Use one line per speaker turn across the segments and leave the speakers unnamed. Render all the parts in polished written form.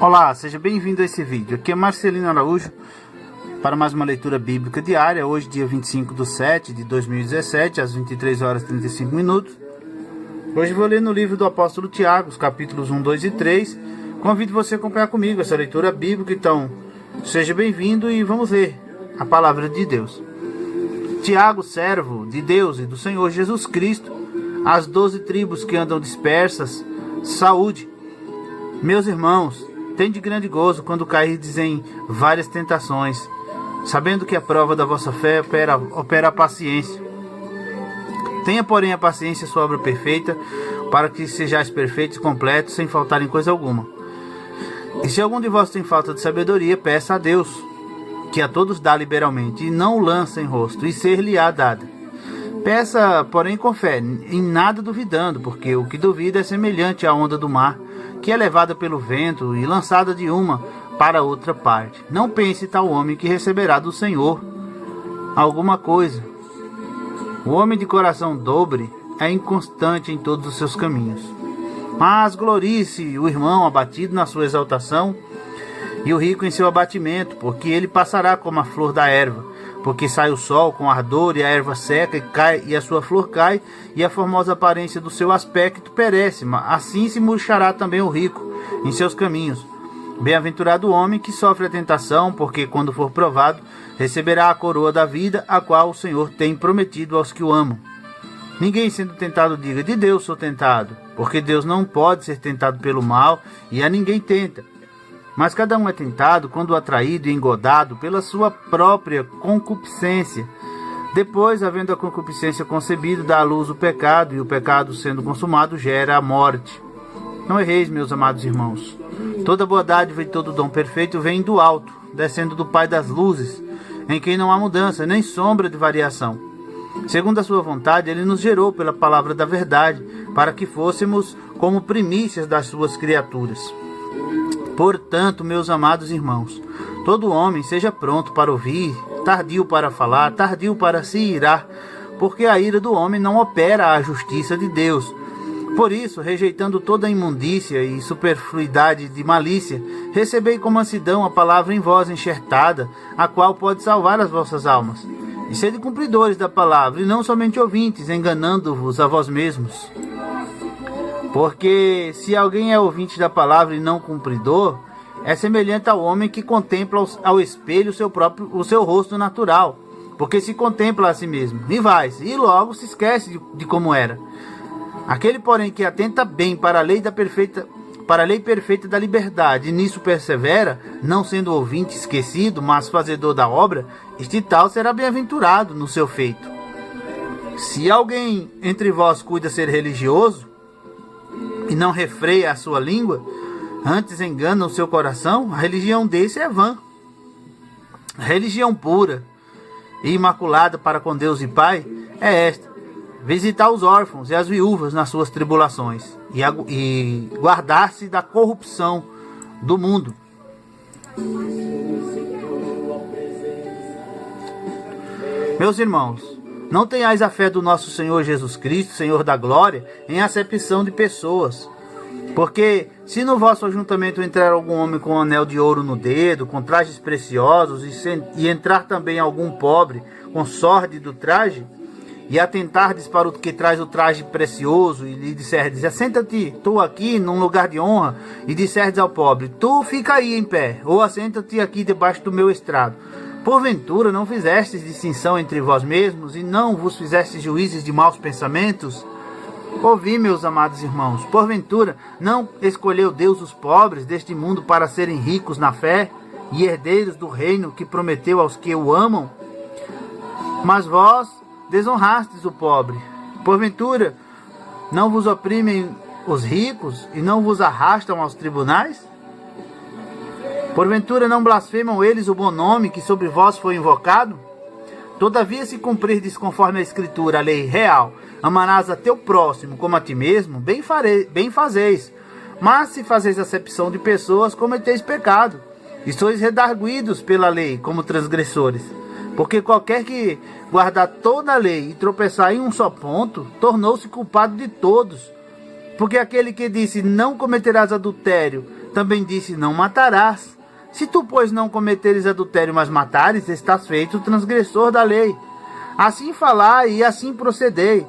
Olá, seja bem-vindo a esse vídeo. Aqui é Marcelino Araújo para mais uma leitura bíblica diária. Hoje, dia 25/7/2017, às 23 horas e 35 minutos. Hoje vou ler no livro do apóstolo Tiago, os capítulos 1, 2 e 3. Convido você a acompanhar comigo essa leitura bíblica. Então, seja bem-vindo e vamos ler a palavra de Deus. Tiago, servo de Deus e do Senhor Jesus Cristo, às 12 tribos que andam dispersas, saúde. Meus irmãos, tende grande gozo quando cairdes em várias tentações, sabendo que a prova da vossa fé opera a paciência. Tenha, porém, a paciência sua obra perfeita, para que sejais perfeitos e completos, sem faltar em coisa alguma. E se algum de vós tem falta de sabedoria, peça a Deus, que a todos dá liberalmente, e não o lança em rosto, e ser-lhe-á dada. Peça, porém, com fé, em nada duvidando, porque o que duvida é semelhante à onda do mar, que é levada pelo vento e lançada de uma para outra parte. Não pense tal homem que receberá do Senhor alguma coisa. O homem de coração dobre é inconstante em todos os seus caminhos. Mas glorie-se o irmão abatido na sua exaltação, e o rico em seu abatimento, porque ele passará como a flor da erva. Porque sai o sol com ardor, e a erva seca e cai, e a sua flor cai, e a formosa aparência do seu aspecto perece. Assim se murchará também o rico em seus caminhos. Bem-aventurado o homem que sofre a tentação, porque quando for provado, receberá a coroa da vida, a qual o Senhor tem prometido aos que o amam. Ninguém sendo tentado diga: de Deus sou tentado, porque Deus não pode ser tentado pelo mal, e a ninguém tenta. Mas cada um é tentado quando atraído e engodado pela sua própria concupiscência. Depois, havendo a concupiscência concebido, dá à luz o pecado, e o pecado, sendo consumado, gera a morte. Não erreis, meus amados irmãos. Toda boa dádiva e todo dom perfeito vem do alto, descendo do Pai das luzes, em quem não há mudança, nem sombra de variação. Segundo a sua vontade, ele nos gerou pela palavra da verdade, para que fôssemos como primícias das suas criaturas. Portanto, meus amados irmãos, todo homem seja pronto para ouvir, tardio para falar, tardio para se irar, porque a ira do homem não opera a justiça de Deus. Por isso, rejeitando toda imundícia e superfluidade de malícia, recebei com mansidão a palavra em vós enxertada, a qual pode salvar as vossas almas. E sede cumpridores da palavra, e não somente ouvintes, enganando-vos a vós mesmos. Porque se alguém é ouvinte da palavra e não cumpridor, é semelhante ao homem que contempla ao espelho o seu rosto natural, porque se contempla a si mesmo, e vai-se, e logo se esquece de como era. Aquele, porém, que atenta bem para a lei perfeita da liberdade, e nisso persevera, não sendo ouvinte esquecido, mas fazedor da obra, este tal será bem-aventurado no seu feito. Se alguém entre vós cuida ser religioso, e não refreia a sua língua, antes engana o seu coração, a religião desse é vã. A religião pura e imaculada para com Deus e Pai é esta: visitar os órfãos e as viúvas nas suas tribulações, e guardar-se da corrupção do mundo. Meus irmãos, não tenhais a fé do nosso Senhor Jesus Cristo, Senhor da glória, em acepção de pessoas. Porque se no vosso ajuntamento entrar algum homem com um anel de ouro no dedo, com trajes preciosos, e entrar também algum pobre com sórdido traje, e atentardes para o que traz o traje precioso, e lhe disserdes: assenta-te tu aqui num lugar de honra, e disserdes ao pobre: tu fica aí em pé, ou assenta-te aqui debaixo do meu estrado. Porventura não fizestes distinção entre vós mesmos, e não vos fizestes juízes de maus pensamentos? Ouvi, meus amados irmãos, porventura não escolheu Deus os pobres deste mundo para serem ricos na fé, e herdeiros do reino que prometeu aos que o amam? Mas vós desonrastes o pobre. Porventura não vos oprimem os ricos, e não vos arrastam aos tribunais? Porventura não blasfemam eles o bom nome que sobre vós foi invocado? Todavia, se cumprirdes conforme a Escritura, a lei real, amarás a teu próximo como a ti mesmo, bem fazeis. Mas se fazeis acepção de pessoas, cometeis pecado, e sois redarguidos pela lei como transgressores. Porque qualquer que guardar toda a lei e tropeçar em um só ponto, tornou-se culpado de todos. Porque aquele que disse: não cometerás adultério, Também disse: não matarás. Se tu, pois, não cometeres adultério, mas matares, estás feito transgressor da lei. Assim falai e assim procedei,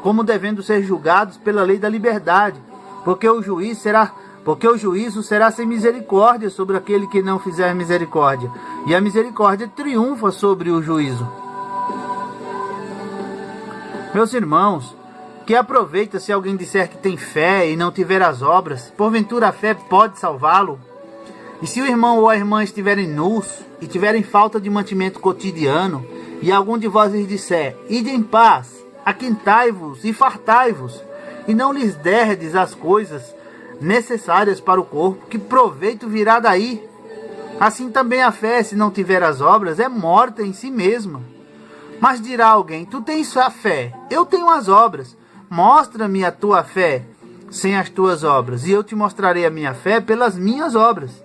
como devendo ser julgados pela lei da liberdade, porque o juízo será sem misericórdia sobre aquele que não fizer misericórdia, e a misericórdia triunfa sobre o juízo. Meus irmãos, que aproveita se alguém disser que tem fé e não tiver as obras? Porventura a fé pode salvá-lo? E se o irmão ou a irmã estiverem nus e tiverem falta de mantimento cotidiano, e algum de vós lhes disser: ide em paz, aquentai-vos e fartai-vos, e não lhes derdes as coisas necessárias para o corpo, que proveito virá daí? Assim também a fé, se não tiver as obras, é morta em si mesma. Mas dirá alguém: tu tens a fé, eu tenho as obras. Mostra-me a tua fé sem as tuas obras, e eu te mostrarei a minha fé pelas minhas obras.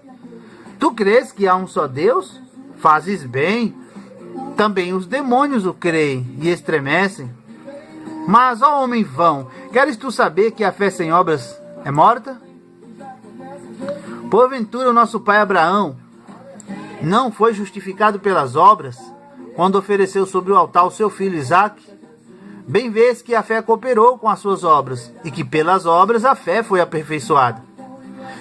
Tu crês que há um só Deus? Fazes bem. Também os demônios o creem e estremecem. Mas, ó homem vão, queres tu saber que a fé sem obras é morta? Porventura o nosso pai Abraão não foi justificado pelas obras, quando ofereceu sobre o altar o seu filho Isaque? Bem vês que a fé cooperou com as suas obras, e que pelas obras a fé foi aperfeiçoada.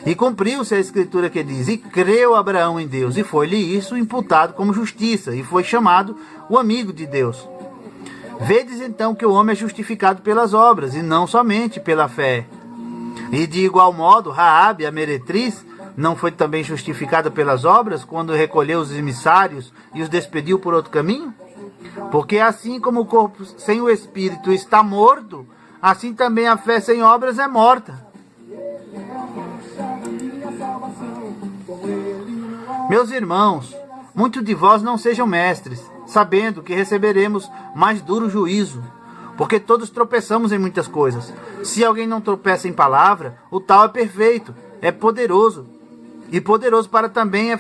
E cumpriu-se a escritura que diz: e creu Abraão em Deus, e foi-lhe isso imputado como justiça, e foi chamado o amigo de Deus. Vedes então que o homem é justificado pelas obras, e não somente pela fé. E de igual modo, Raabe, a meretriz, não foi também justificada pelas obras, quando recolheu os emissários e os despediu por outro caminho? Porque assim como o corpo sem o espírito está morto, assim também a fé sem obras é morta. Meus irmãos, muitos de vós não sejam mestres, sabendo que receberemos mais duro juízo, porque todos tropeçamos em muitas coisas. Se alguém não tropeça em palavra, o tal é perfeito, é poderoso, e poderoso para também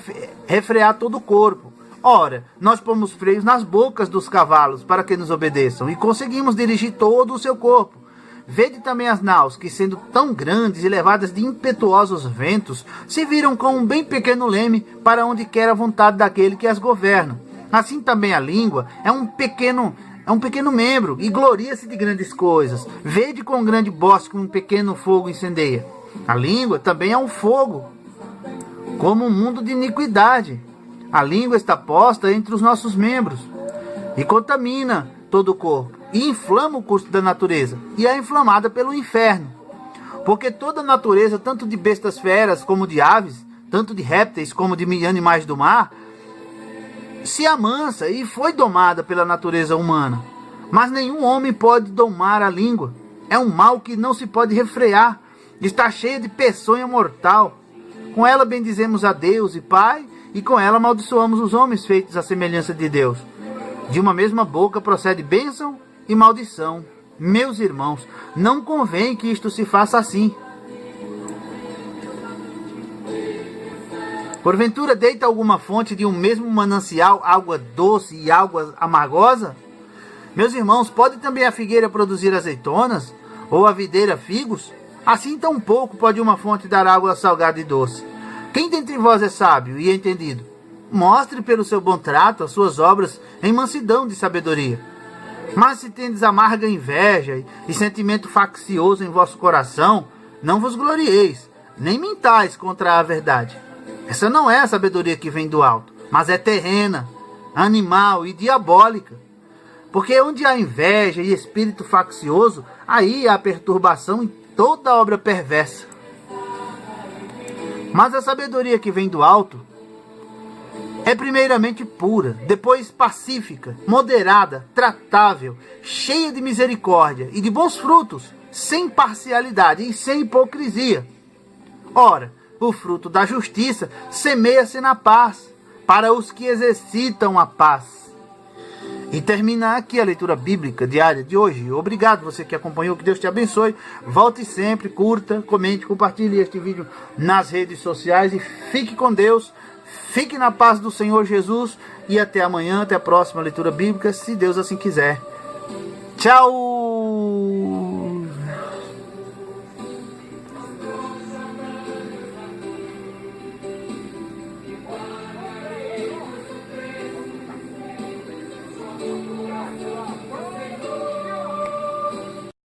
refrear todo o corpo. Ora, nós pomos freios nas bocas dos cavalos para que nos obedeçam, e conseguimos dirigir todo o seu corpo. Vede também as naus, que sendo tão grandes e levadas de impetuosos ventos, se viram com um bem pequeno leme para onde quer a vontade daquele que as governa. Assim também a língua é um pequeno membro, e gloria-se de grandes coisas. Vede com grande bosque um pequeno fogo incendeia. A língua também é um fogo, como um mundo de iniquidade. A língua está posta entre os nossos membros, e contamina todo o corpo, e inflama o curso da natureza, e é inflamada pelo inferno. Porque toda a natureza, tanto de bestas feras como de aves, tanto de répteis como de animais do mar, se amansa e foi domada pela natureza humana. Mas nenhum homem pode domar a língua. É um mal que não se pode refrear, está cheia de peçonha mortal. Com ela bendizemos a Deus e Pai, e com ela amaldiçoamos os homens feitos à semelhança de Deus. De uma mesma boca procede bênção e maldição. Meus irmãos, não convém que isto se faça assim. Porventura deita alguma fonte de um mesmo manancial água doce e água amargosa? Meus irmãos, pode também a figueira produzir azeitonas? Ou a videira figos? Assim tão pouco pode uma fonte dar água salgada e doce. Quem dentre vós é sábio e entendido? Mostre pelo seu bom trato as suas obras em mansidão de sabedoria. Mas se tendes amarga inveja e sentimento faccioso em vosso coração, não vos glorieis, nem mintais contra a verdade. Essa não é a sabedoria que vem do alto, mas é terrena, animal e diabólica. Porque onde há inveja e espírito faccioso, aí há perturbação em toda obra perversa. Mas a sabedoria que vem do alto é primeiramente pura, depois pacífica, moderada, tratável, cheia de misericórdia e de bons frutos, sem parcialidade e sem hipocrisia. Ora, o fruto da justiça semeia-se na paz, para os que exercitam a paz. E termina aqui a leitura bíblica diária de hoje. Obrigado você que acompanhou, que Deus te abençoe. Volte sempre, curta, comente, compartilhe este vídeo nas redes sociais e fique com Deus. Fique na paz do Senhor Jesus e até amanhã, até a próxima leitura bíblica, se Deus assim quiser. Tchau!